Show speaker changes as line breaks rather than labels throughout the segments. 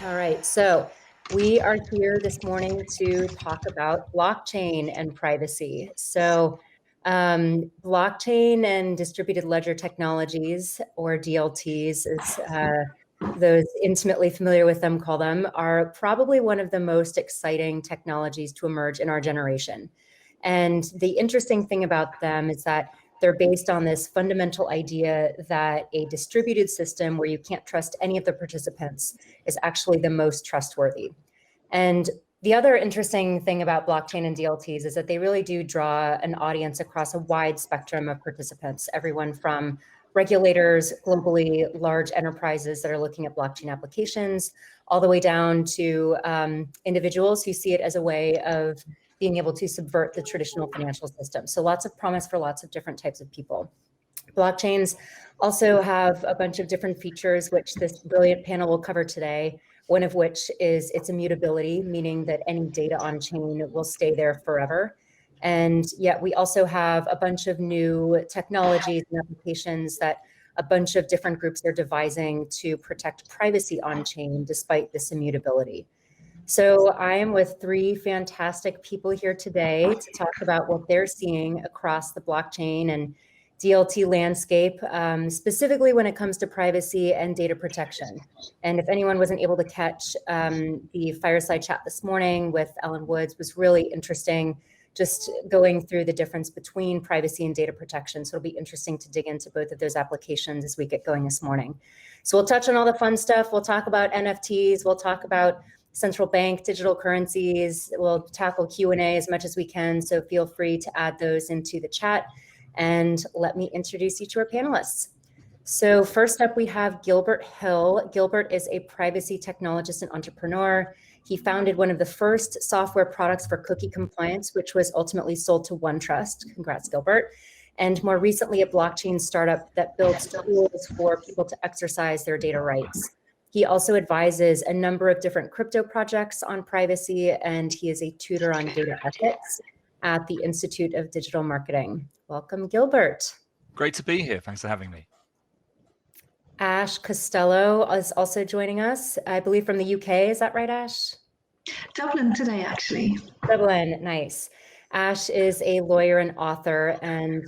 All right, so we are here this morning to talk about blockchain and privacy. So blockchain and distributed ledger technologies, or DLTs, as those intimately familiar with them call them, are probably one of the most exciting technologies to emerge in our generation. And the interesting thing about them is that they're based on this fundamental idea that a distributed system where you can't trust any of the participants is actually the most trustworthy. And the other interesting thing about blockchain and DLTs is that they really do draw an audience across a wide spectrum of participants, everyone from regulators globally, large enterprises that are looking at blockchain applications, all the way down to individuals who see it as a way of being able to subvert the traditional financial system. So lots of promise for lots of different types of people. Blockchains also have a bunch of different features, which this brilliant panel will cover today, one of which is its immutability, meaning that any data on chain will stay there forever. And yet we also have a bunch of new technologies and applications that a bunch of different groups are devising to protect privacy on chain despite this immutability. So I am with three fantastic people here today to talk about what they're seeing across the blockchain and DLT landscape, specifically when it comes to privacy and data protection. And if anyone wasn't able to catch the fireside chat this morning with Ellen Woods, was really interesting, just going through the difference between privacy and data protection. So it'll be interesting to dig into both of those applications as we get going this morning. So we'll touch on all the fun stuff. We'll talk about NFTs. We'll talk about central bank digital currencies. We'll tackle Q&A as much as we can. So feel free to add those into the chat. And let me introduce you to our panelists. So first up, we have Gilbert Hill. Gilbert is a privacy technologist and entrepreneur. He founded one of the first software products for cookie compliance, which was ultimately sold to OneTrust. Congrats, Gilbert. And more recently, a blockchain startup that builds tools for people to exercise their data rights. He also advises a number of different crypto projects on privacy, and he is a tutor on data ethics at the Institute of Digital Marketing. Welcome, Gilbert.
Great to be here. Thanks for having me.
Ash Costello is also joining us, I believe from the UK. Is that right, Ash?
Dublin today, actually.
Dublin, nice. Ash is a lawyer and author, and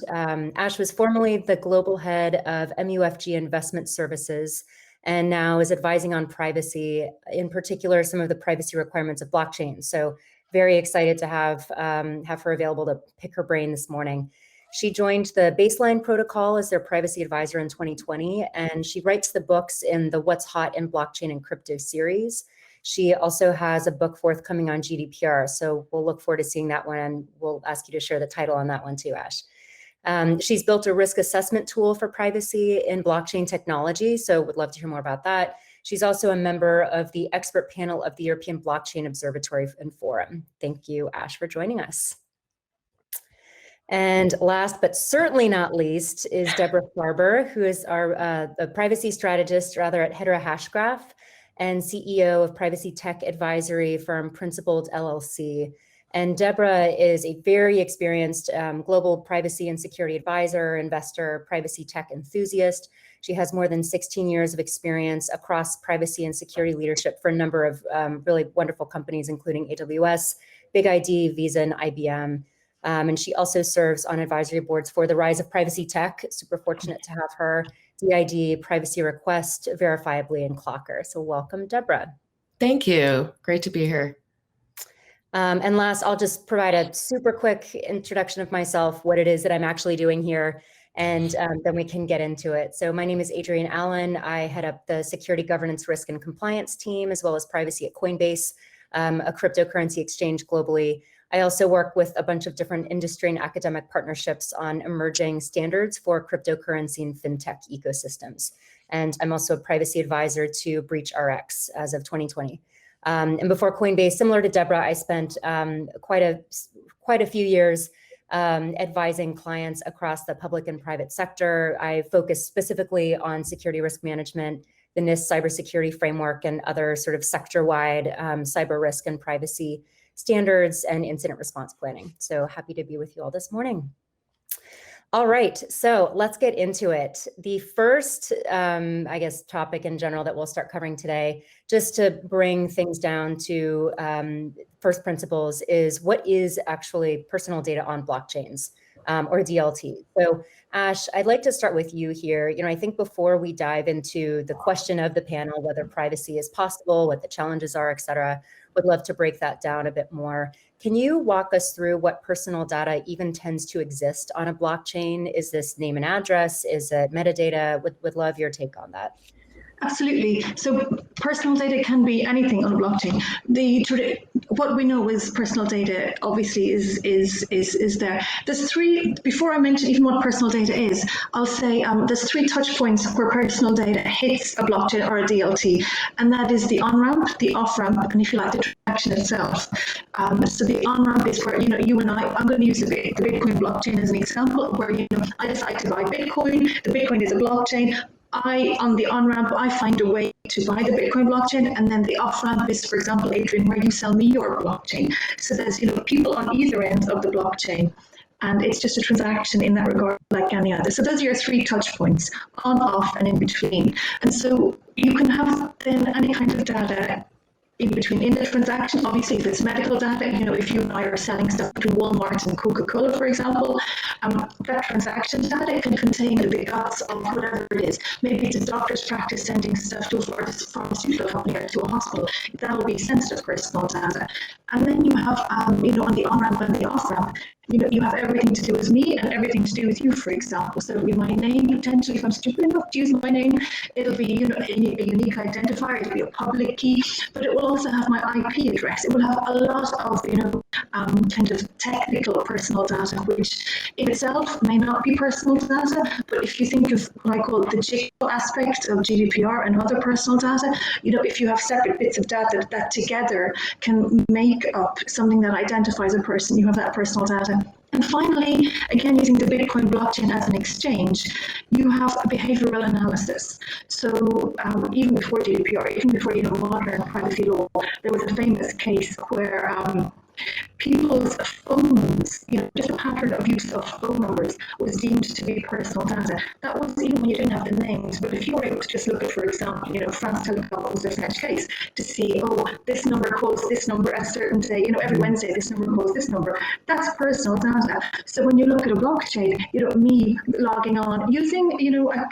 Ash was formerly the global head of MUFG Investment Services, and now is advising on privacy, in particular, some of the privacy requirements of blockchain. So very excited to have her available to pick her brain this morning. She joined the Baseline Protocol as their privacy advisor in 2020, and she writes the books in the What's Hot in Blockchain and Crypto series. She also has a book forthcoming on GDPR, so we'll look forward to seeing that one, and we'll ask you to share the title on that one too, Ash. She's built a risk assessment tool for privacy in blockchain technology, so would love to hear more about that. She's also a member of the expert panel of the European Blockchain Observatory and Forum. Thank you, Ash, for joining us. And last but certainly not least is Deborah Barber, who is our the privacy strategist, rather, at Hedera Hashgraph and CEO of privacy tech advisory firm Principled LLC. And Debra is a very experienced global privacy and security advisor, investor, privacy tech enthusiast. She has more than 16 years of experience across privacy and security leadership for a number of really wonderful companies, including AWS, Big ID, Visa, and IBM. And she also serves on advisory boards for the Rise of Privacy Tech. Super fortunate to have her, DID, Privacy Request, Verifiably, and Clocker. So welcome, Debra.
Thank you. Great to be here.
And last, I'll just provide a super quick introduction of myself, what it is that I'm actually doing here, and then we can get into it. So my name is Adrienne Allen. I head up the security governance, risk, and compliance team, as well as privacy at Coinbase, a cryptocurrency exchange globally. I also work with a bunch of different industry and academic partnerships on emerging standards for cryptocurrency and fintech ecosystems. And I'm also a privacy advisor to BreachRx as of 2020. And before Coinbase, similar to Debra, I spent quite a few years advising clients across the public and private sector. I focus specifically on security risk management, the NIST cybersecurity framework, and other sort of sector-wide cyber risk and privacy standards and incident response planning. So happy to be with you all this morning. All right, so let's get into it. The first, I guess, topic in general that we'll start covering today, just to bring things down to first principles, is what is actually personal data on blockchains, or DLT. So Ash, I'd like to start with you here. I think before we dive into the question of the panel, whether privacy is possible, what the challenges are, et cetera, would love to break that down a bit more. Can you walk us through what personal data even tends to exist on a blockchain? Is this name and address? Is it metadata? Would love your take on that.
Absolutely. So personal data can be anything on a blockchain. What we know is personal data obviously is there. There's three, before I mention even what personal data is, I'll say there's three touch points where personal data hits a blockchain or a DLT, and that is the on-ramp, the off-ramp, and if you like, the transaction itself. So the on-ramp is where, you and I'm going to use the Bitcoin blockchain as an example, where, I decide to buy Bitcoin, the Bitcoin is a blockchain, on the on-ramp, I find a way to buy the Bitcoin blockchain, and then the off-ramp is, for example, Adrienne, where you sell me your blockchain. So there's, people on either end of the blockchain, and it's just a transaction in that regard, like any other. So those are your three touch points, on, off, and in between. And so you can have then any kind of data in between in the transaction. Obviously, if it's medical data, if you and I are selling stuff between Walmart and Coca-Cola, for example, that transaction data can contain the guts of whatever it is. Maybe it's a doctor's practice sending stuff to a pharmaceutical company or to a hospital. That'll be sensitive personal data. And then you have, on the on-ramp and the off-ramp, you have everything to do with me and everything to do with you, for example. So it'll be my name, potentially, if I'm stupid enough to use my name. It'll be, a unique identifier. It'll be a public key, but it will also have my IP address. It will have a lot of, kind of technical personal data, which in itself may not be personal data, but if you think of what I call the jigsaw aspect of GDPR and other personal data, if you have separate bits of data that together can make up something that identifies a person, you have that personal data. And finally, again, using the Bitcoin blockchain as an exchange, you have behavioral analysis. So even before GDPR, even before modern privacy law, there was a famous case where people's phones, just a pattern of use of phone numbers was deemed to be personal data. That was even when you didn't have the names, but if you were able to just look at, for example, France Telecom was a French case, to see, this number calls this number at a certain day, every Wednesday this number calls this number, that's personal data. So when you look at a blockchain, me logging on, using,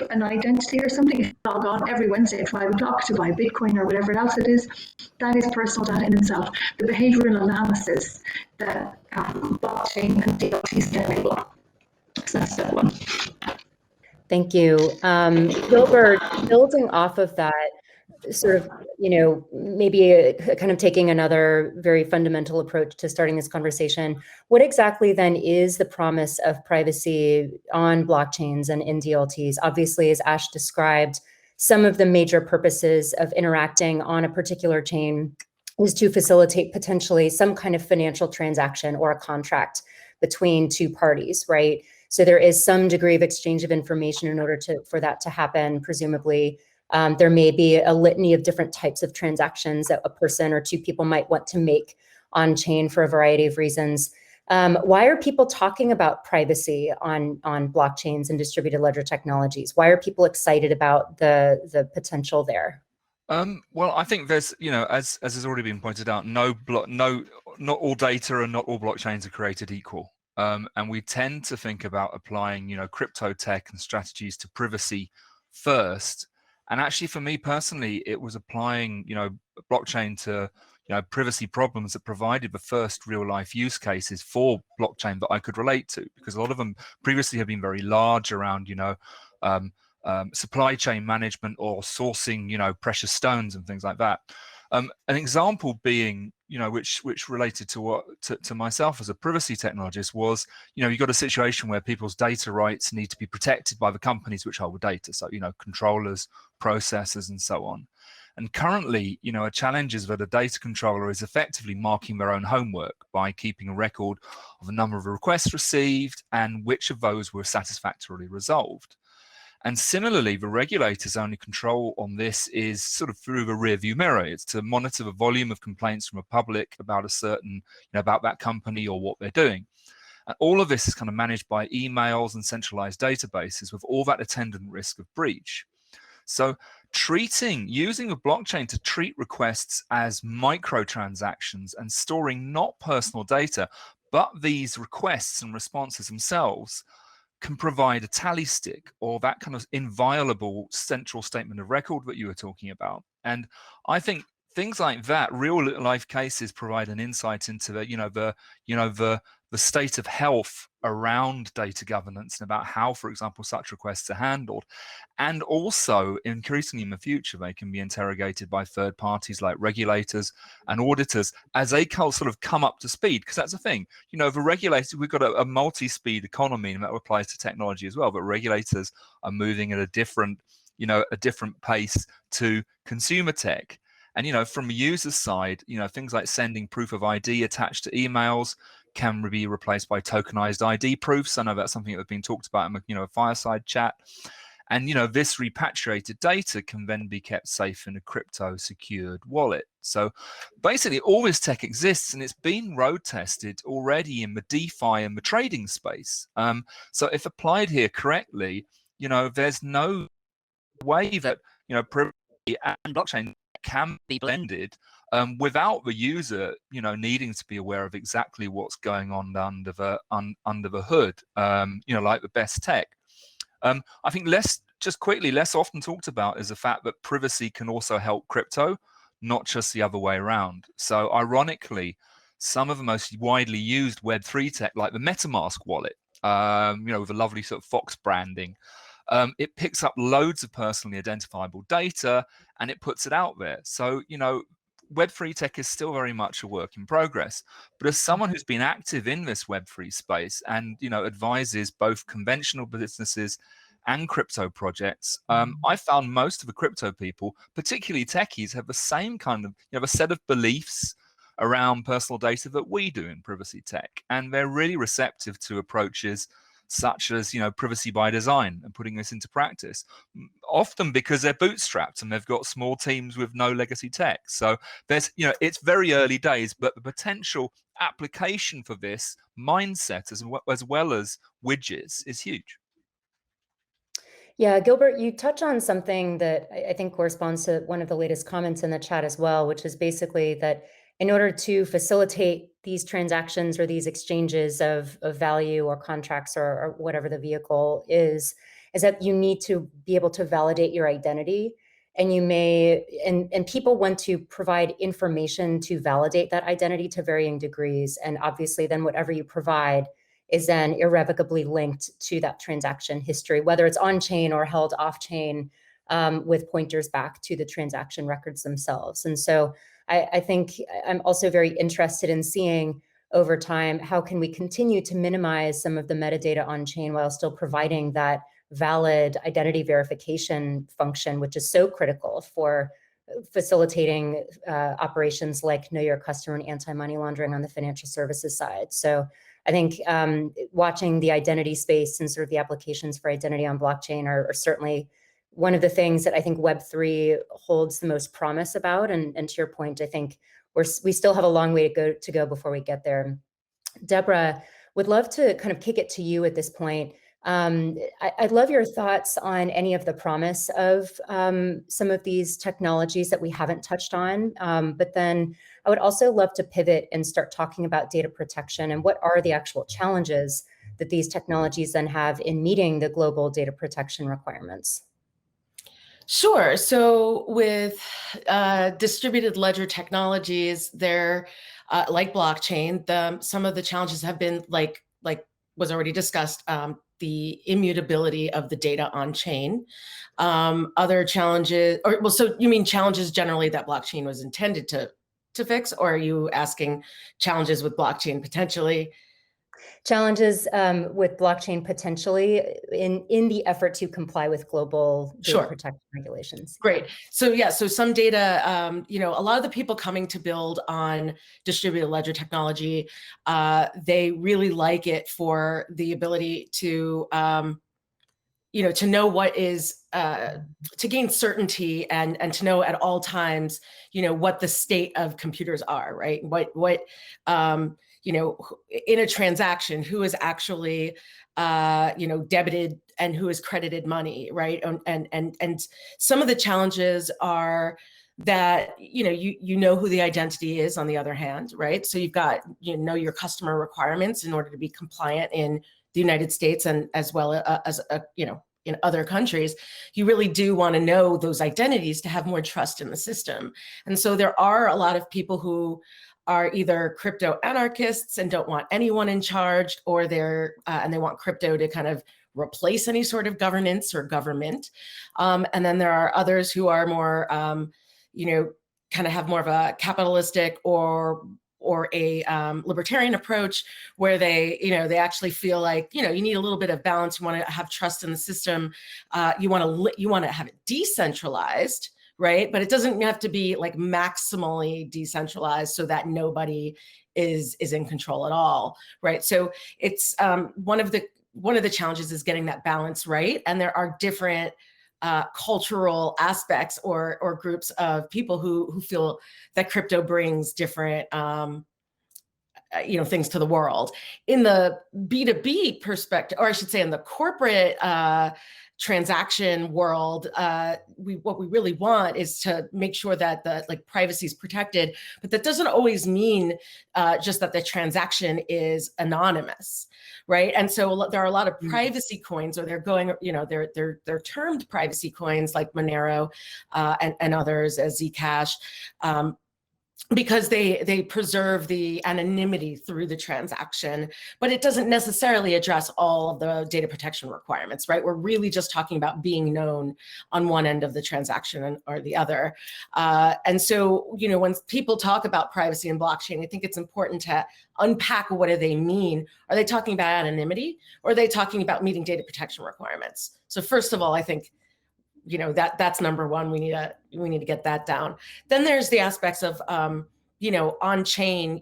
an identity or something, if you log on every Wednesday at 5 o'clock to buy Bitcoin or whatever else it is, that is personal data in itself. The behavioral analysis that blockchain and DLTs can enable. So that's step one.
Thank you. Gilbert, building off of that, sort of, maybe kind of taking another very fundamental approach to starting this conversation, what exactly then is the promise of privacy on blockchains and in DLTs? Obviously, as Ash described, some of the major purposes of interacting on a particular chain is to facilitate potentially some kind of financial transaction or a contract between two parties, right? So there is some degree of exchange of information in order for that to happen, presumably. There may be a litany of different types of transactions that a person or two people might want to make on chain for a variety of reasons. Why are people talking about privacy on blockchains and distributed ledger technologies? Why are people excited about the potential there?
Well, I think there's, as has already been pointed out, not all data and not all blockchains are created equal. And we tend to think about applying, crypto tech and strategies to privacy first. And actually, for me personally, it was applying, blockchain to, privacy problems that provided the first real life use cases for blockchain that I could relate to, because a lot of them previously have been very large around, supply chain management or sourcing, precious stones and things like that. An example being, which related to myself as a privacy technologist was, you've got a situation where people's data rights need to be protected by the companies which hold data. So, controllers, processors, and so on. And currently, a challenge is that a data controller is effectively marking their own homework by keeping a record of the number of requests received and which of those were satisfactorily resolved. And similarly, the regulator's only control on this is sort of through the rear view mirror. It's to monitor the volume of complaints from the public about a certain, about that company or what they're doing. And all of this is kind of managed by emails and centralized databases with all that attendant risk of breach. So using a blockchain to treat requests as microtransactions and storing not personal data, but these requests and responses themselves, can provide a tally stick or that kind of inviolable central statement of record that you were talking about. And I think things like that, real life cases, provide an insight into the state of health around data governance and about how, for example, such requests are handled. And also, increasingly in the future, they can be interrogated by third parties like regulators and auditors as they sort of come up to speed. Because that's the thing, the regulators, we've got a multi-speed economy, and that applies to technology as well. But regulators are moving at a different pace to consumer tech. And from a user's side, things like sending proof of ID attached to emails can be replaced by tokenized ID proofs. I know that's something that's been talked about in a fireside chat. And this repatriated data can then be kept safe in a crypto secured wallet. So basically all this tech exists, and it's been road tested already in the DeFi and the trading space. So if applied here correctly, there's no way that privacy and blockchain can be blended without the user needing to be aware of exactly what's going on under the hood, like the best tech. I think less often talked about is the fact that privacy can also help crypto, not just the other way around. So ironically, some of the most widely used Web3 tech, like the MetaMask wallet, with a lovely sort of Fox branding, it picks up loads of personally identifiable data and it puts it out there. So, Web3 tech is still very much a work in progress. But as someone who's been active in this Web3 space and, advises both conventional businesses and crypto projects, I found most of the crypto people, particularly techies, have the same kind of, a set of beliefs around personal data that we do in privacy tech. And they're really receptive to approaches such as privacy by design and putting this into practice, often because they're bootstrapped and they've got small teams with no legacy tech. So there's it's very early days, but the potential application for this mindset as well as widgets is huge.
Yeah, Gilbert, you touch on something that I think corresponds to one of the latest comments in the chat as well, which is basically that in order to facilitate these transactions or these exchanges of value or contracts or whatever the vehicle is that you need to be able to validate your identity. And and people want to provide information to validate that identity to varying degrees. And obviously then whatever you provide is then irrevocably linked to that transaction history, whether it's on-chain or held off-chain, with pointers back to the transaction records themselves. And so I think I'm also very interested in seeing over time, how can we continue to minimize some of the metadata on-chain while still providing that valid identity verification function, which is so critical for facilitating operations like know your customer and anti-money laundering on the financial services side. So I think watching the identity space and sort of the applications for identity on blockchain are certainly one of the things that I think Web3 holds the most promise about. And to your point, I think we still have a long way to go before we get there. Debra, would love to kind of kick it to you at this point. I'd love your thoughts on any of the promise of some of these technologies that we haven't touched on. But then I would also love to pivot and start talking about data protection and what are the actual challenges that these technologies then have in meeting the global data protection requirements.
Sure. So with distributed ledger technologies, they're like blockchain, some of the challenges have been like was already discussed, the immutability of the data on chain. Other challenges, so you mean challenges generally that blockchain was intended to fix, or are you asking challenges with blockchain potentially?
Challenges with blockchain potentially in the effort to comply with global data protection regulations.
Great. So yeah, so some data, a lot of the people coming to build on distributed ledger technology, they really like it for the ability to, to know what is, to gain certainty and to know at all times, what the state of computers are, right? in a transaction, who is actually, debited and who is credited money, right? And some of the challenges are that, you know who the identity is on the other hand, right? So you've got, your customer requirements in order to be compliant in the United States and as well as, in other countries. You really do want to know those identities to have more trust in the system. And so there are a lot of people who are either crypto anarchists and don't want anyone in charge, or and they want crypto to kind of replace any sort of governance or government. And then there are others who are more, kind of have more of a capitalistic or a libertarian approach, where they actually feel like, you need a little bit of balance. You want to have trust in the system. You want to have it decentralized, right? But it doesn't have to be like maximally decentralized so that nobody is in control at all, right? So it's one of the challenges is getting that balance right. And there are different cultural aspects or groups of people who feel that crypto brings different things to the world. In the B2B perspective, or I should say in the corporate transaction world, what we really want is to make sure that the privacy is protected, but that doesn't always mean just that the transaction is anonymous, right? And so there are a lot of privacy coins, or they're going, they're termed privacy coins like Monero and others as Zcash. Because they preserve the anonymity through the transaction, but it doesn't necessarily address all of the data protection requirements, right? We're really just talking about being known on one end of the transaction or the other. And so, when people talk about privacy and blockchain, I think it's important to unpack what do they mean. Are they talking about anonymity, or are they talking about meeting data protection requirements? So first of all, I think that's number one. We need to get that down. Then there's the aspects of on chain.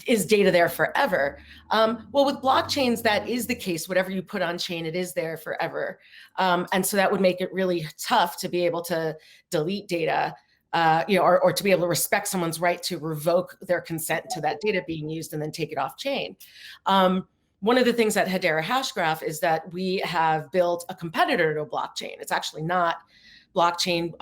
Is data there forever? Well, with blockchains, that is the case. Whatever you put on chain, it is there forever. And so that would make it really tough to be able to delete data, or to be able to respect someone's right to revoke their consent to that data being used and then take it off chain. One of the things at Hedera Hashgraph is that we have built a competitor to a blockchain. It's actually not blockchain,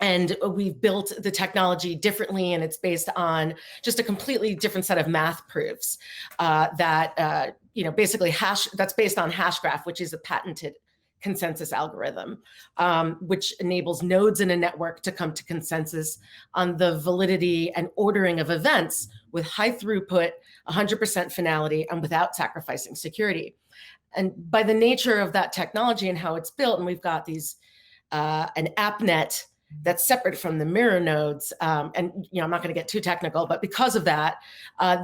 and we've built the technology differently, and it's based on just a completely different set of math proofs that basically that's based on Hashgraph, which is a patented consensus algorithm, which enables nodes in a network to come to consensus on the validity and ordering of events with high throughput, 100% finality, and without sacrificing security. And by the nature of that technology and how it's built, and we've got these an AppNet that's separate from the mirror nodes, and I'm not going to get too technical, but because of that,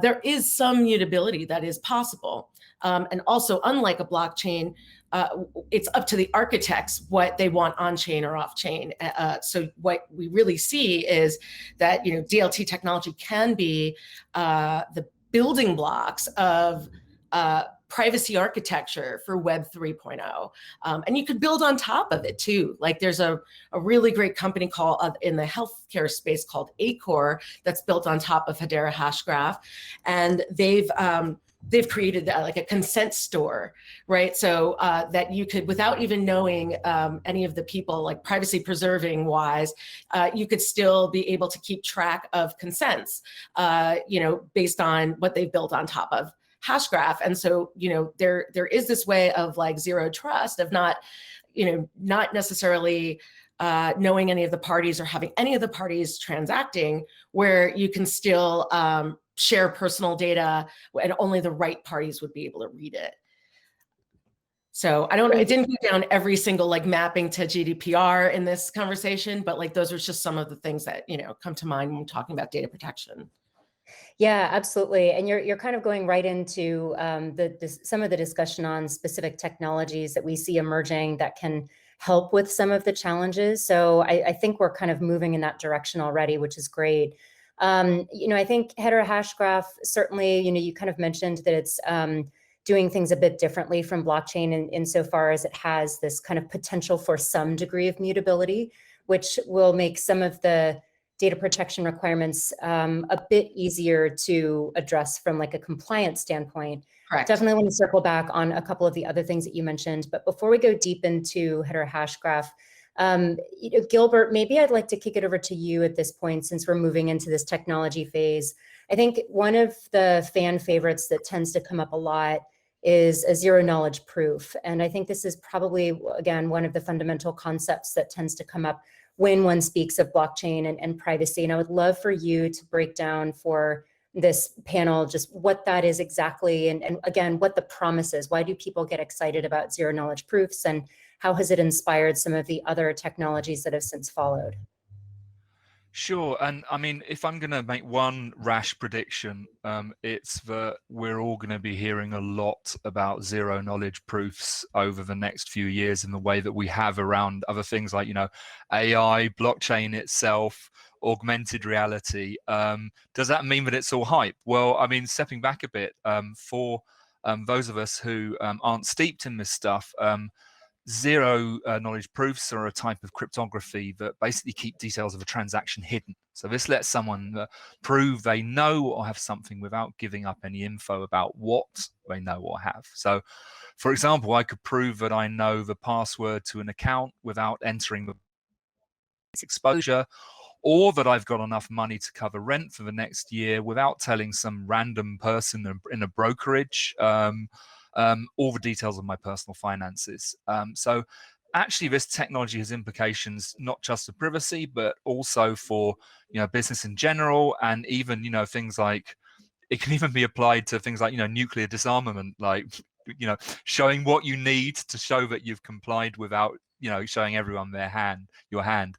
there is some mutability that is possible. And also, unlike a blockchain, it's up to the architects what they want on-chain or off-chain. So what we really see is that DLT technology can be the building blocks of privacy architecture for Web 3.0. And you could build on top of it too. Like there's a really great company called in the healthcare space called Acor that's built on top of Hedera Hashgraph, and they've created like a consent store, right? So that you could, without even knowing any of the people, like privacy preserving wise, you could still be able to keep track of consents, based on what they've built on top of Hashgraph. And so, there is this way of like zero trust of not necessarily knowing any of the parties or having any of the parties transacting, where you can still share personal data and only the right parties would be able to read it. So it didn't go down every single like mapping to GDPR in this conversation, but like those are just some of the things that, come to mind when talking about data protection.
Yeah, absolutely. And you're kind of going right into some of the discussion on specific technologies that we see emerging that can help with some of the challenges. So I think we're kind of moving in that direction already, which is great. I think Hedera Hashgraph, certainly, you kind of mentioned that it's doing things a bit differently from blockchain insofar as it has this kind of potential for some degree of mutability, which will make some of the data protection requirements a bit easier to address from like a compliance standpoint.
Correct.
Definitely want to circle back on a couple of the other things that you mentioned, but before we go deep into header hash graph, Gilbert, maybe I'd like to kick it over to you at this point, since we're moving into this technology phase. I think one of the fan favorites that tends to come up a lot is a zero knowledge proof. And I think this is probably, again, one of the fundamental concepts that tends to come up when one speaks of blockchain and privacy. And I would love for you to break down for this panel just what that is exactly, and again, what the promise is. Why do people get excited about zero knowledge proofs, and how has it inspired some of the other technologies that have since followed?
Sure, and I mean, if I'm going to make one rash prediction, it's that we're all going to be hearing a lot about zero knowledge proofs over the next few years in the way that we have around other things like, you know, AI, blockchain itself, augmented reality. Does that mean that it's all hype? Well, I mean, stepping back a bit, for those of us who aren't steeped in this stuff, zero knowledge proofs are a type of cryptography that basically keep details of a transaction hidden. So this lets someone prove they know or have something without giving up any info about what they know or have. So, for example, I could prove that I know the password to an account without entering the exposure, or that I've got enough money to cover rent for the next year without telling some random person in a brokerage all the details of my personal finances. So actually this technology has implications not just for privacy, but also for, you know, business in general, and even, you know, things like, it can even be applied to things like, you know, nuclear disarmament, like, you know, showing what you need to show that you've complied without, you know, showing everyone your hand.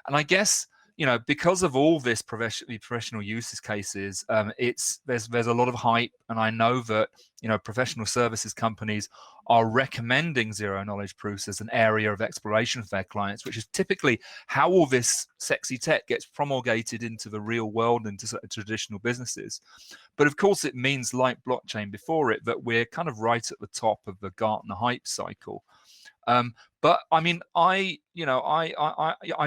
And I guess, you know, because of all this professional uses cases, there's a lot of hype, and I know that, you know, professional services companies are recommending zero knowledge proofs as an area of exploration for their clients, which is typically how all this sexy tech gets promulgated into the real world, into traditional businesses. But of course, it means, like blockchain before it, that we're kind of right at the top of the Gartner hype cycle. But I mean, I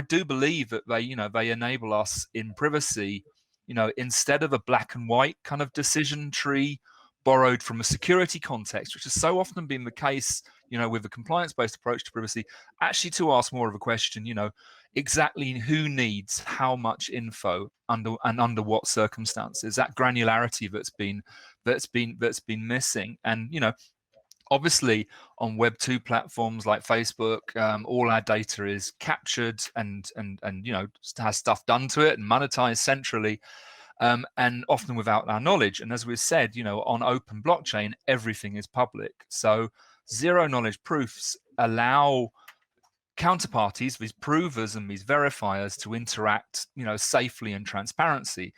do believe that they enable us in privacy, you know, instead of a black and white kind of decision tree borrowed from a security context, which has so often been the case, you know, with the compliance-based approach to privacy, actually to ask more of a question, you know, exactly who needs how much info under what circumstances, that granularity that's been missing. And, you know, obviously on Web 2 platforms like Facebook, all our data is captured and you know, has stuff done to it and monetized centrally, and often without our knowledge. And as we said, you know, on open blockchain, everything is public. So zero knowledge proofs allow counterparties, these provers and these verifiers, to interact, you know, safely and transparently,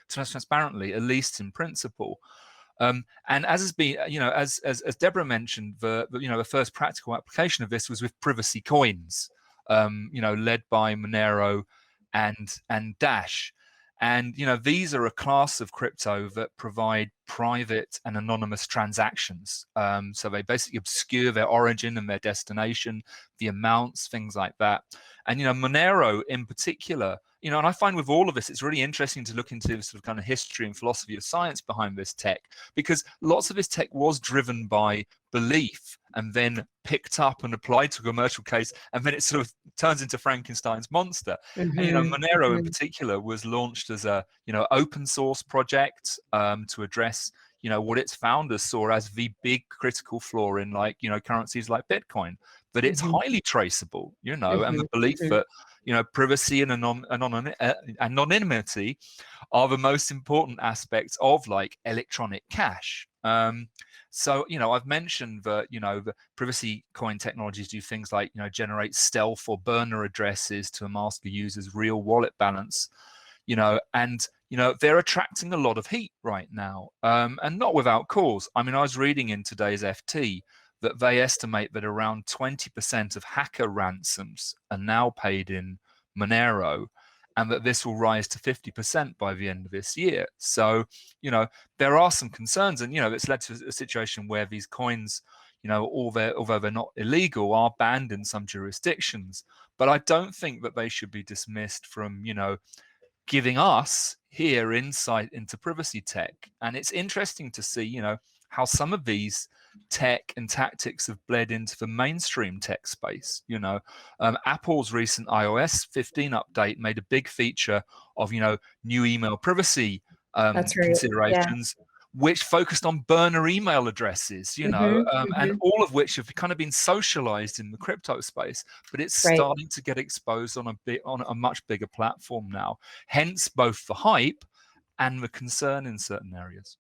at least in principle. And as has been, you know, as Deborah mentioned, the first practical application of this was with privacy coins, you know, led by Monero and Dash. And, you know, these are a class of crypto that provide private and anonymous transactions. So they basically obscure their origin and their destination, the amounts, things like that. And, you know, Monero in particular, you know, and I find with all of this, it's really interesting to look into the sort of kind of history and philosophy of science behind this tech, because lots of this tech was driven by belief and then picked up and applied to a commercial case, and then it sort of turns into Frankenstein's monster. And, you know, Monero in particular was launched as a, you know, open source project to address, you know, what its founders saw as the big critical flaw in, like, you know, currencies like Bitcoin, that it's highly traceable, you know, and the belief that, you know, privacy and anonymity are the most important aspects of, like, electronic cash. So, you know, I've mentioned that, you know, the privacy coin technologies do things like, you know, generate stealth or burner addresses to mask the user's real wallet balance, you know, and, you know, they're attracting a lot of heat right now, and not without cause. I mean, I was reading in today's FT that they estimate that around 20% of hacker ransoms are now paid in Monero, and that this will rise to 50% by the end of this year. So, you know, there are some concerns, and, you know, it's led to a situation where these coins, you know, although they're not illegal, are banned in some jurisdictions. But I don't think that they should be dismissed from, you know, giving us here insight into privacy tech. And it's interesting to see, you know, how some of these tech and tactics have bled into the mainstream tech space. You know, Apple's recent iOS 15 update made a big feature of, you know, new email privacy
That's right.
considerations, which focused on burner email addresses, you know, and all of which have kind of been socialized in the crypto space, but it's starting to get exposed on a much bigger platform now. Hence both the hype and the concern in certain areas.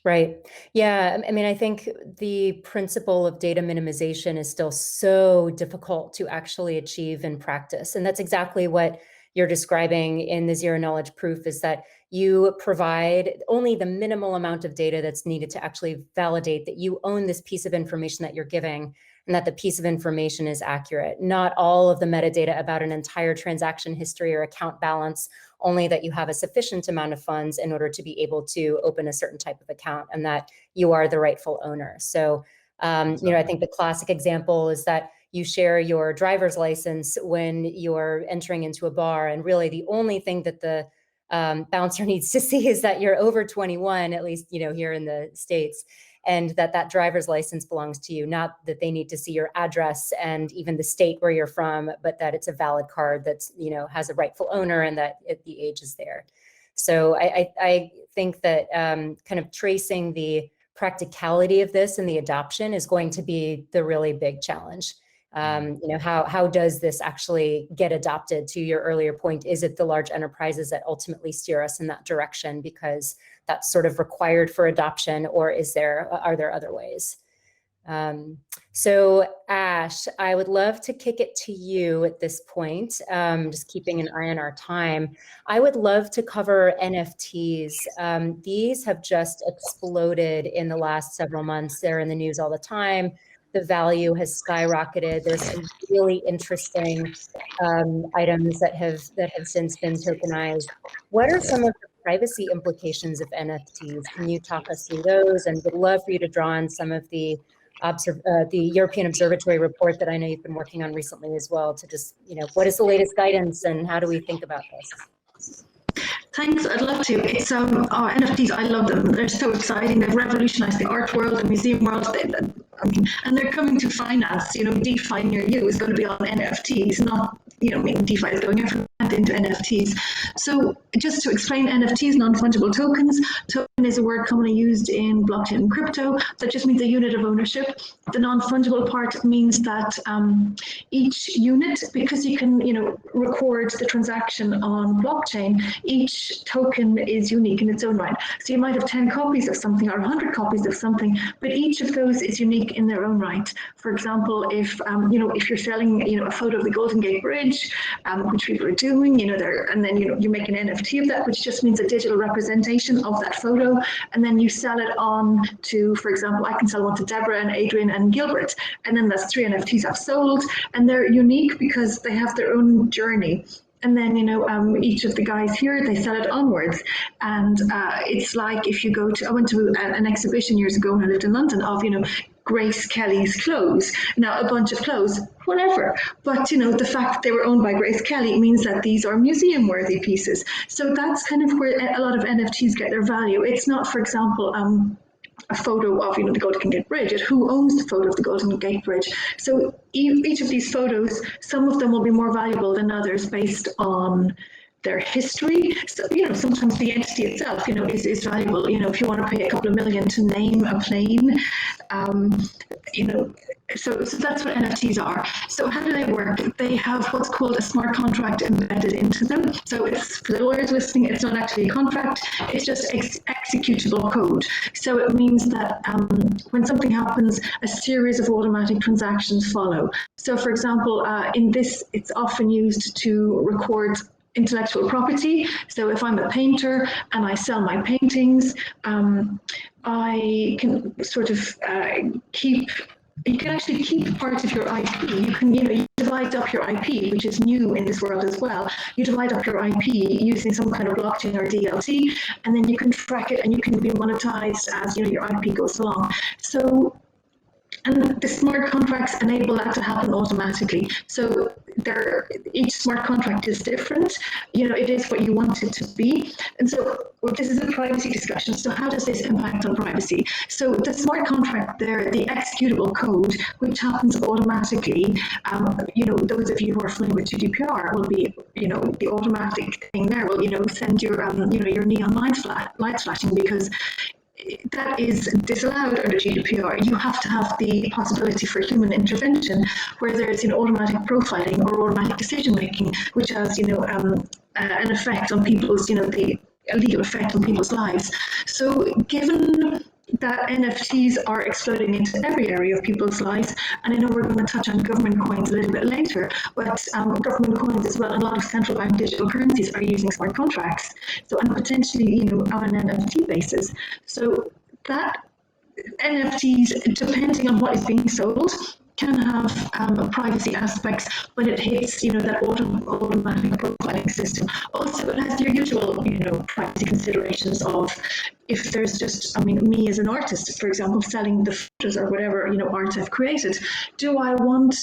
Right. Yeah. I mean, I think the principle of data minimization is still so difficult to actually achieve in practice. And that's exactly what you're describing in the zero knowledge proof, is that you provide only the minimal amount of data that's needed to actually validate that you own this piece of information that you're giving, and that the piece of information is accurate. Not all of the metadata about an entire transaction history or account balance, only that you have a sufficient amount of funds in order to be able to open a certain type of account, and that you are the rightful owner. So, you know, I think the classic example is that you share your driver's license when you're entering into a bar, and really the only thing that the bouncer needs to see is that you're over 21, at least, you know, here in the States, and that that driver's license belongs to you, not that they need to see your address and even the state where you're from, but that it's a valid card that's, you know, has a rightful owner, and that the age is there. So I think that kind of tracing the practicality of this and the adoption is going to be the really big challenge. You know, how does this actually get adopted? To your earlier point, is it the large enterprises that ultimately steer us in that direction because that's sort of required for adoption, or are there other ways? So Ash, I would love to kick it to you at this point, just keeping an eye on our time. I would love to cover NFTs. These have just exploded in the last several months. They're in the news all the time. The value has skyrocketed. There's some really interesting items that have since been tokenized. What are some of the privacy implications of NFTs? Can you talk us through those? And would love for you to draw on some of the European Observatory report that I know you've been working on recently as well, to just, you know, what is the latest guidance and how do we think about this?
Thanks, I'd love to. It's NFTs, I love them. They're so exciting. They've revolutionized the art world, the museum world. And they're coming to finance. You know, DeFi near you is going to be on NFTs, not, you know, DeFi is going into NFTs. So just to explain NFTs, non-fungible tokens. Token is a word commonly used in blockchain and crypto. That just means a unit of ownership. The non-fungible part means that each unit, because you can, you know, record the transaction on blockchain, each token is unique in its own right. So you might have 10 copies of something or 100 copies of something, but each of those is unique in their own right. For example, if you know, if you're selling, you know, a photo of the Golden Gate Bridge, which people are doing, you know, and then, you know, you make an NFT of that, which just means a digital representation of that photo, and then you sell it on to, for example, I can sell one to Debra and Adrienne and Gilbert, and then that's 3 NFTs I've sold, and they're unique because they have their own journey. And then, you know, each of the guys here, they sell it onwards. And it's like if you go to, I went to an exhibition years ago when I lived in London of, you know, Grace Kelly's clothes. Now, a bunch of clothes, whatever. But, you know, the fact that they were owned by Grace Kelly means that these are museum-worthy pieces. So that's kind of where a lot of NFTs get their value. It's not, for example, a photo of, you know, the Golden Gate Bridge. It's who owns the photo of the Golden Gate Bridge. So each of these photos, some of them will be more valuable than others based on their history. So, you know, sometimes the entity itself, you know, is valuable. You know, if you want to pay a couple of million to name a plane, you know, so that's what NFTs are. So how do they work? They have what's called a smart contract embedded into them. So it's, for the lawyers listening, it's not actually a contract, it's just executable code. So it means that when something happens, a series of automatic transactions follow. So for example, in this, it's often used to record intellectual property. So if I'm a painter and I sell my paintings, I can sort of you can actually keep part of your IP. You can, you know, you divide up your IP, which is new in this world as well. You divide up your IP using some kind of blockchain or DLT, and then you can track it and you can be monetized as, you know, your IP goes along. So, and the smart contracts enable that to happen automatically. So each smart contract is different. It is what you want it to be. And so this is a privacy discussion. So how does this impact on privacy? So the smart contract there, the executable code, which happens automatically, those of you who are familiar with GDPR will be, the automatic thing there will, send your, your neon lights flashing, because that is disallowed under GDPR. You have to have the possibility for human intervention, where there's automatic profiling or automatic decision making, which has an effect on people's the legal effect on people's lives. So given that NFTs are exploding into every area of people's lives, and I know we're going to touch on government coins a little bit later, but government coins as well, and a lot of central bank digital currencies are using smart contracts, so and potentially on an NFT basis. So that NFTs, depending on what is being sold, can have privacy aspects when it hits, that automatic profiling system. Also, it has your usual, privacy considerations of if there's just, me as an artist, for example, selling the photos or whatever, art I've created. Do I want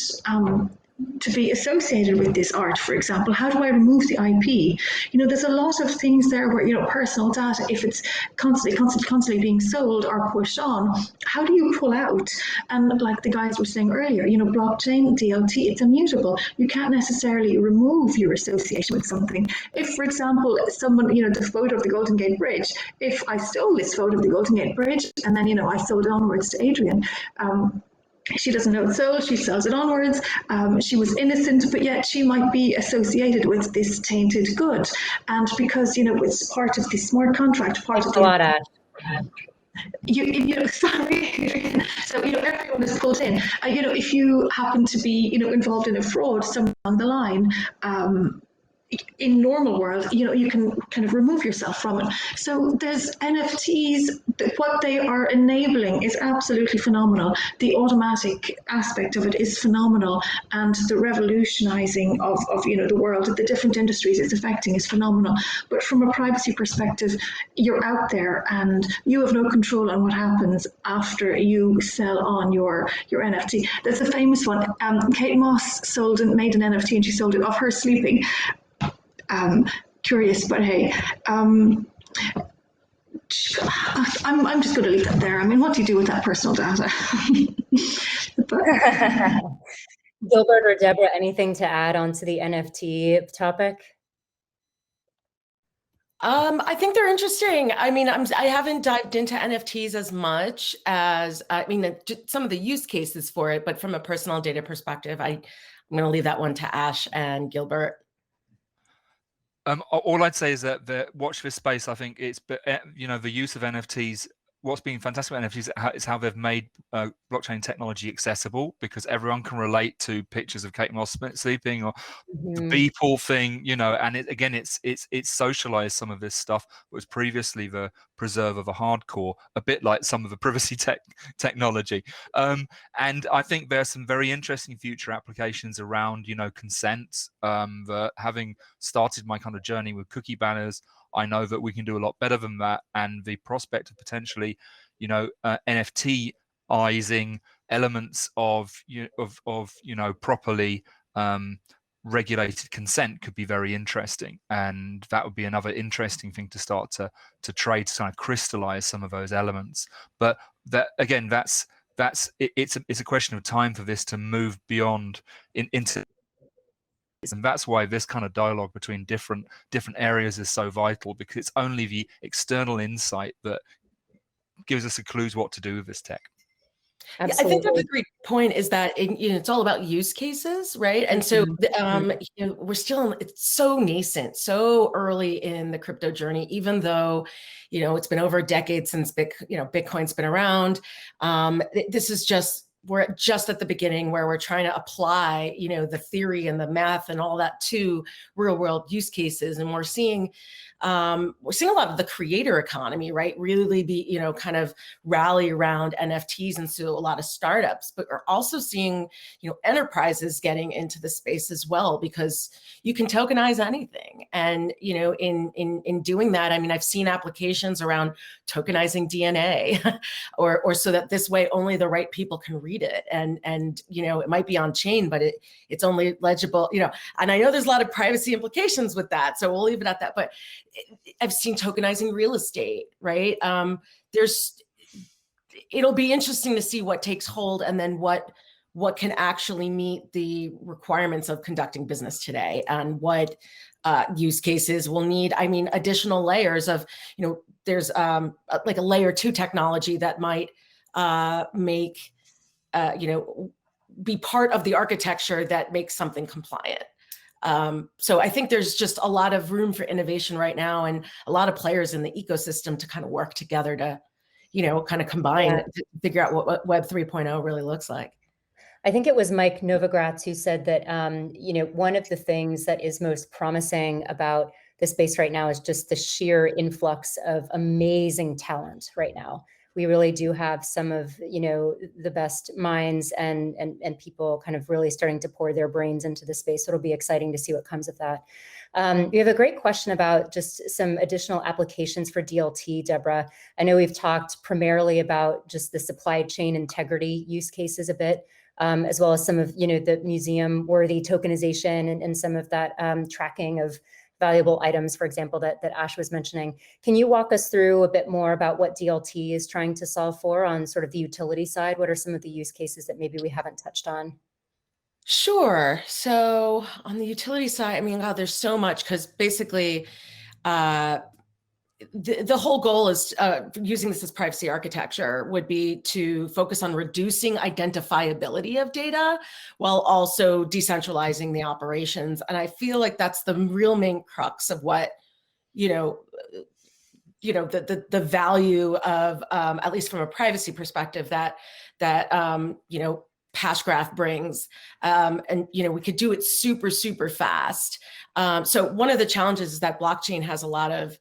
to be associated with this art, for example? How do I remove the IP? There's a lot of things there where, personal data, if it's constantly being sold or pushed on, how do you pull out? And like the guys were saying earlier, blockchain, DLT, it's immutable. You can't necessarily remove your association with something. If, for example, someone, the photo of the Golden Gate Bridge, if I stole this photo of the Golden Gate Bridge and then, I sold it onwards to Adrienne, she doesn't know it's sold, she sells it onwards. She was innocent, but yet she might be associated with this tainted good. And because, it's part of the smart contract, part of the... Sorry. So, everyone is pulled in. If you happen to be, involved in a fraud somewhere along the line, in normal world, you can kind of remove yourself from it. So there's NFTs, what they are enabling is absolutely phenomenal. The automatic aspect of it is phenomenal, and the revolutionizing of the world, the different industries it's affecting is phenomenal. But from a privacy perspective, you're out there and you have no control on what happens after you sell on your NFT. There's a famous one. Kate Moss made an NFT and she sold it of her sleeping. Curious, but hey, I'm just going to leave that there. What do you do with that personal data?
Gilbert or Deborah, anything to add on to the NFT topic?
I think they're interesting. I haven't dived into NFTs as much as, some of the use cases for it, but from a personal data perspective, I'm going to leave that one to Ash and Gilbert.
All I'd say is that watch this space. I think it's, the use of NFTs. What's been fantastic about NFTs is how they've made blockchain technology accessible, because everyone can relate to pictures of Kate Moss sleeping or the Beeple thing, and it's socialized some of this stuff that was previously the preserve of a hardcore, a bit like some of the privacy technology. And I think there's some very interesting future applications around, consent. That having started my kind of journey with cookie banners, I know that we can do a lot better than that, and the prospect of potentially, NFT-izing elements of properly regulated consent could be very interesting, and that would be another interesting thing to start to trade, to kind of crystallize some of those elements. But that again, it's a question of time for this to move beyond into. And that's why this kind of dialogue between different areas is so vital, because it's only the external insight that gives us a clue what to do with this tech.
Absolutely.
I think that's a great point, is that it's all about use cases, right? And so we're still, it's so nascent, so early in the crypto journey, even though, it's been over a decade since Bitcoin's been around. This is we're just at the beginning, where we're trying to apply, the theory and the math and all that to real world use cases. And we're seeing a lot of the creator economy, right, really be, kind of rally around NFTs, and so a lot of startups. But we're also seeing, enterprises getting into the space as well, because you can tokenize anything. And, in doing that, I've seen applications around tokenizing DNA, or so that this way only the right people can read read it, and it might be on chain, but it's only legible, and I know there's a lot of privacy implications with that, so we'll leave it at that. But I've seen tokenizing real estate, right? It'll be interesting to see what takes hold, and then what can actually meet the requirements of conducting business today, and what use cases will need. I mean, additional layers of, there's like a layer 2 technology that might make, be part of the architecture that makes something compliant. So I think there's just a lot of room for innovation right now, and a lot of players in the ecosystem to kind of work together to, kind of combine to figure out what Web 3.0 really looks like.
I think it was Mike Novogratz who said that, one of the things that is most promising about the space right now is just the sheer influx of amazing talent right now. We really do have some of, the best minds and people kind of really starting to pour their brains into the space. So it'll be exciting to see what comes of that. You have a great question about just some additional applications for DLT, Deborah. I know we've talked primarily about just the supply chain integrity use cases a bit. As well as some of, the museum-worthy tokenization and some of that tracking of valuable items, for example, that Ash was mentioning. Can you walk us through a bit more about what DLT is trying to solve for on sort of the utility side? What are some of the use cases that maybe we haven't touched on?
Sure. So on the utility side, I mean, God, there's so much, because basically, the whole goal is using this as privacy architecture would be to focus on reducing identifiability of data while also decentralizing the operations. And I feel like that's the real main crux of what, the value of, at least from a privacy perspective, that Hashgraph brings. And, we could do it super, super fast. So one of the challenges is that blockchain has a lot of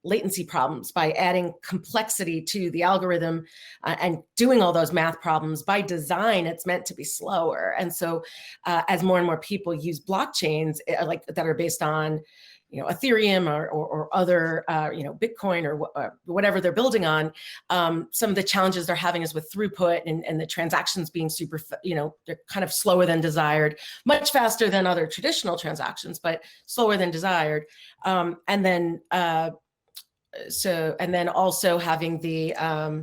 latency problems by adding complexity to the algorithm and doing all those math problems. By design, it's meant to be slower. And so as more and more people use blockchains like that are based on, Ethereum or other, Bitcoin or whatever they're building on, some of the challenges they're having is with throughput and the transactions being super, they're kind of slower than desired, much faster than other traditional transactions, but slower than desired. And then also having the, I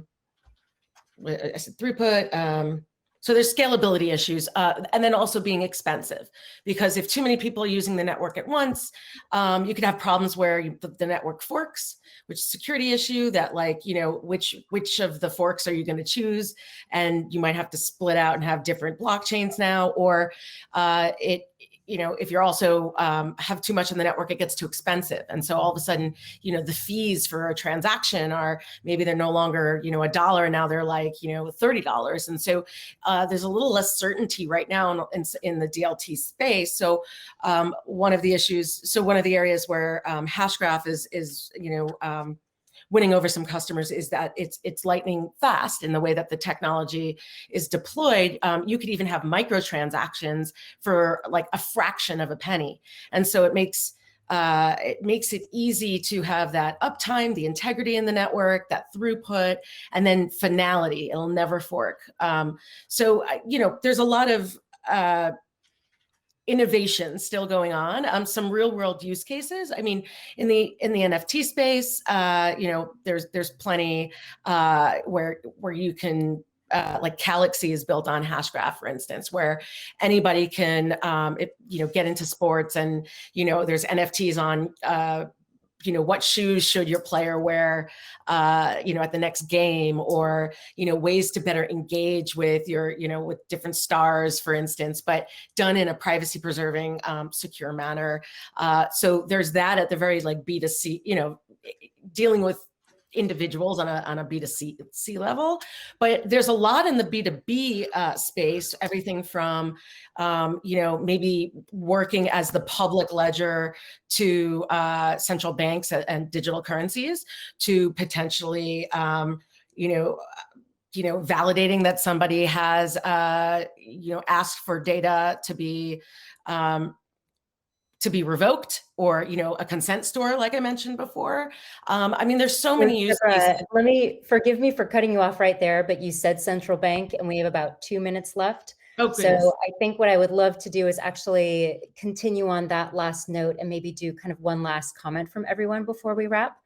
said throughput, so there's scalability issues, and then also being expensive, because if too many people are using the network at once, you could have problems where the network forks, which is a security issue that, like, which of the forks are you going to choose? And you might have to split out and have different blockchains now, or if you're also have too much in the network, it gets too expensive. And so all of a sudden, the fees for a transaction are, maybe they're no longer, $1, and now they're like, $30. And so there's a little less certainty right now in the DLT space. So one of the areas where Hashgraph is winning over some customers is that it's lightning fast in the way that the technology is deployed. You could even have microtransactions for like a fraction of a penny. And so it makes it easy to have that uptime, the integrity in the network, that throughput, and then finality. It'll never fork. So there's a lot of innovation still going on. Some real world use cases. I mean, in the NFT space, there's plenty where you can, like Galaxy is built on Hashgraph, for instance, where anybody can, get into sports, and, there's NFTs on, what shoes should your player wear, at the next game, or, ways to better engage with your, with different stars, for instance, but done in a privacy preserving, secure manner. So there's that at the very like B2C, dealing with individuals on a B2C level, but there's a lot in the B2B space, everything from, maybe working as the public ledger to central banks and digital currencies, to potentially, validating that somebody has, asked for data to be to be revoked, or, you know, a consent store, like I mentioned before. I mean, there's so many use cases.
Forgive me for cutting you off right there, but you said central bank, and we have about 2 minutes left.
Oh, goodness.
So I think what I would love to do is actually continue on that last note and maybe do kind of one last comment from everyone before we wrap.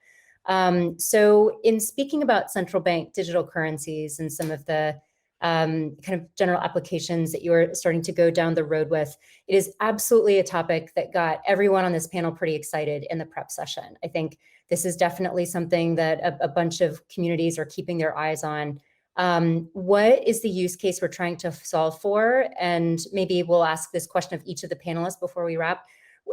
So in speaking about central bank digital currencies and some of the kind of general applications that you're starting to go down the road with, it is absolutely a topic that got everyone on this panel pretty excited in the prep session. I think this is definitely something that a bunch of communities are keeping their eyes on. What is the use case we're trying to solve for? And maybe we'll ask this question of each of the panelists before we wrap.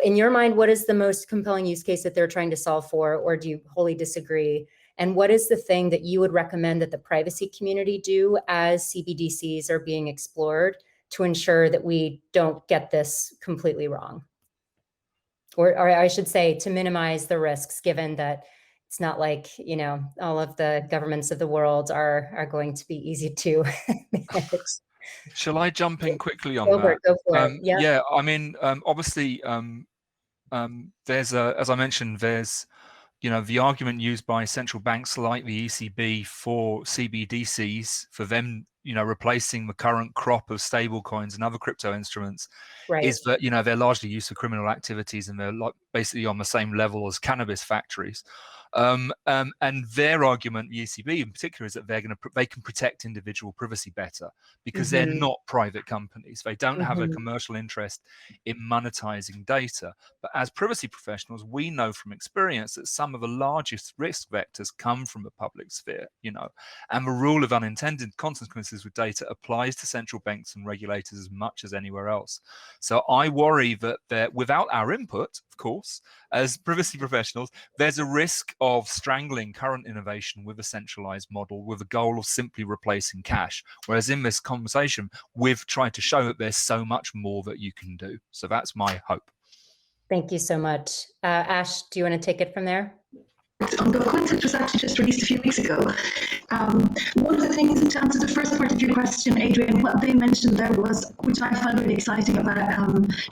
In your mind, what is the most compelling use case that they're trying to solve for, or do you wholly disagree? And what is the thing that you would recommend that the privacy community do as CBDCs are being explored to ensure that we don't get this completely wrong? Or I should say, to minimize the risks, given that it's not like, you know, all of the governments of the world are going to be easy to manage.
Shall I jump in quickly on
Gilbert,
that?
go for it.
Yeah, I mean, obviously, there's as I mentioned, there's, you know, the argument used by central banks like the ECB for CBDCs, for them, you know, replacing the current crop of stable coins and other crypto instruments,
Right.
is that, you know, they're largely used for criminal activities, and they're like basically on the same level as cannabis factories. And their argument, the ECB in particular, is that they can protect individual privacy better because they're not private companies. They don't have a commercial interest in monetizing data. But as privacy professionals, we know from experience that some of the largest risk vectors come from the public sphere, you know, and the rule of unintended consequences with data applies to central banks and regulators as much as anywhere else. So I worry that without our input, of course, as privacy professionals, there's a risk of strangling current innovation with a centralized model with the goal of simply replacing cash. Whereas in this conversation, we've tried to show that there's so much more that you can do. So that's my hope.
Thank you so much. Ash, do you want to take it from there?
On the coins that was actually just released a few weeks ago. One of the things, to answer the first part of your question, Adrienne, what they mentioned there was, which I found really exciting about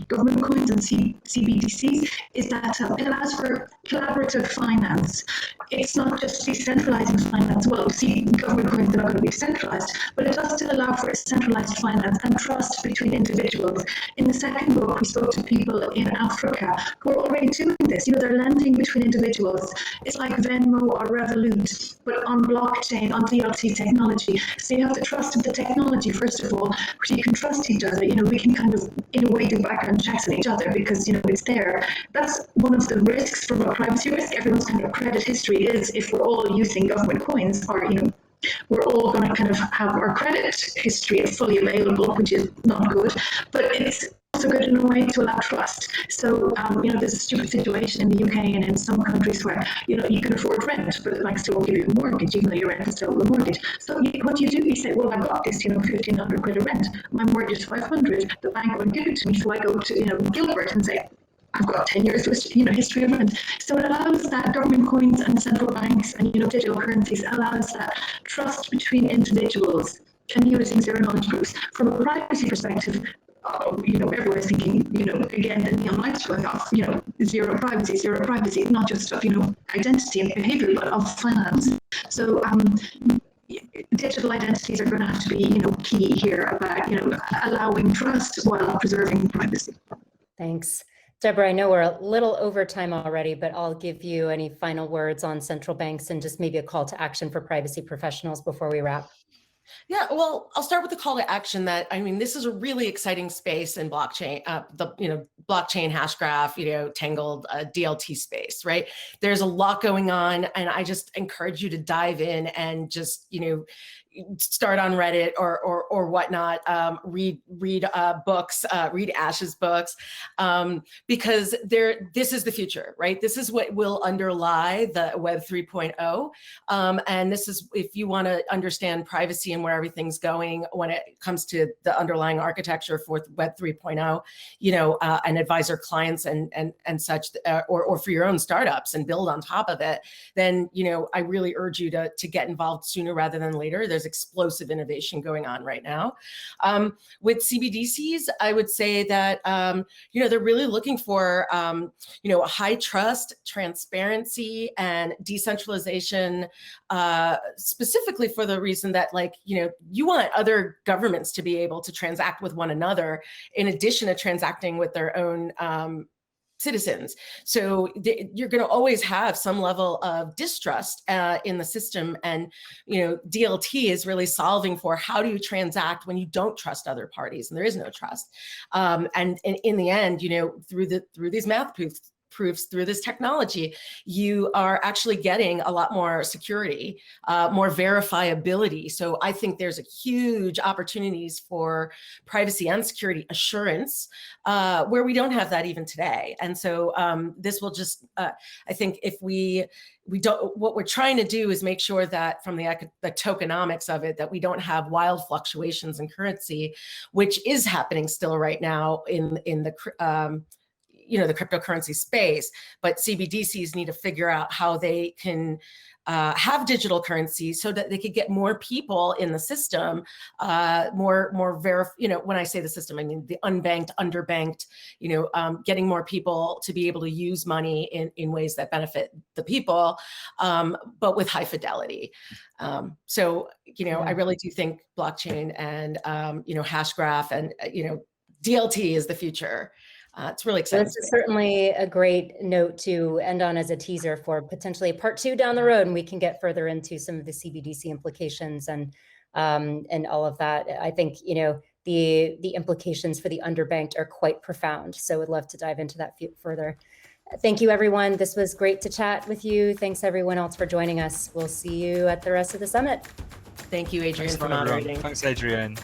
government coins and CBDCs, is that it allows for collaborative finance. It's not just decentralizing finance. Well, see, government coins are not going to be centralized, but it does still allow for centralized finance and trust between individuals. In the second book, we spoke to people in Africa who are already doing this. You know, they're lending between individuals. It's like Venmo or Revolut, but on blockchain, on DLT technology. So you have to trust the technology, first of all, so you can trust each other. You know, we can kind of, in a way, do background checks on each other because, you know, it's there. That's one of the risks from a privacy risk. Everyone's kind of credit history is, if we're all using government coins, or, you know, we're all going to kind of have our credit history fully available, which is not good, but it's also good in a way to allow trust. So, you know, there's a stupid situation in the UK and in some countries where, you know, you can afford rent, but the bank still won't give you a mortgage, even though your rent is still a mortgage. So what do? You say, well, I've got this, you know, 1,500 quid of rent. My mortgage is 500. The bank won't give it to me. So I go to, you know, Gilbert and say, I've got 10 years, you know, history of rent. So it allows that government coins and central banks and, you know, digital currencies allows that trust between individuals and using zero knowledge proofs. From a privacy perspective, you know, everyone's thinking, you know, again, the neon lights going off, you know, zero privacy, not just of, you know, identity and behavior, but of finance. So digital identities are going to have to be, you know, key here about, you know, allowing trust while preserving privacy.
Thanks. Deborah, I know we're a little over time already, but I'll give you any final words on central banks and just maybe a call to action for privacy professionals before we wrap.
Yeah, well, I'll start with the call to action that, I mean, this is a really exciting space in blockchain, the, you know, blockchain hash graph, you know, tangled DLT space, right? There's a lot going on, and I just encourage you to dive in and just, you know, start on Reddit or whatnot, read books, read Ash's books, because this is the future, right? This is what will underlie the Web 3.0. And this is, if you want to understand privacy and where everything's going when it comes to the underlying architecture for Web 3.0, you know, and advisor clients and such, or for your own startups and build on top of it, then, you know, I really urge you to get involved sooner rather than later. There's explosive innovation going on right now. With CBDCs, I would say that, they're really looking for, high trust, transparency, and decentralization, specifically for the reason that, you want other governments to be able to transact with one another in addition to transacting with their own citizens. So you're going to always have some level of distrust in the system. And, DLT is really solving for how do you transact when you don't trust other parties and there is no trust. And in the end, through these math proofs, through this technology, you are actually getting a lot more security, more verifiability. So I think there's a huge opportunities for privacy and security assurance where we don't have that even today. And so this will just, I think if we don't, what we're trying to do is make sure that from the tokenomics of it, that we don't have wild fluctuations in currency, which is happening still right now in the the cryptocurrency space, but CBDCs need to figure out how they can have digital currency so that they could get more people in the system, when I say the system, I mean the unbanked, underbanked, getting more people to be able to use money in ways that benefit the people, but with high fidelity. So, I really do think blockchain and, Hashgraph and, DLT is the future. It's really exciting.
This is certainly a great note to end on as a teaser for potentially part 2 down the road, and we can get further into some of the CBDC implications and all of that. I think the implications for the underbanked are quite profound. So I'd love to dive into that further. Thank you, everyone. This was great to chat with you. Thanks, everyone else, for joining us. We'll see you at the rest of the summit.
Thank you, Adrienne, for moderating.
Thanks, Adrienne.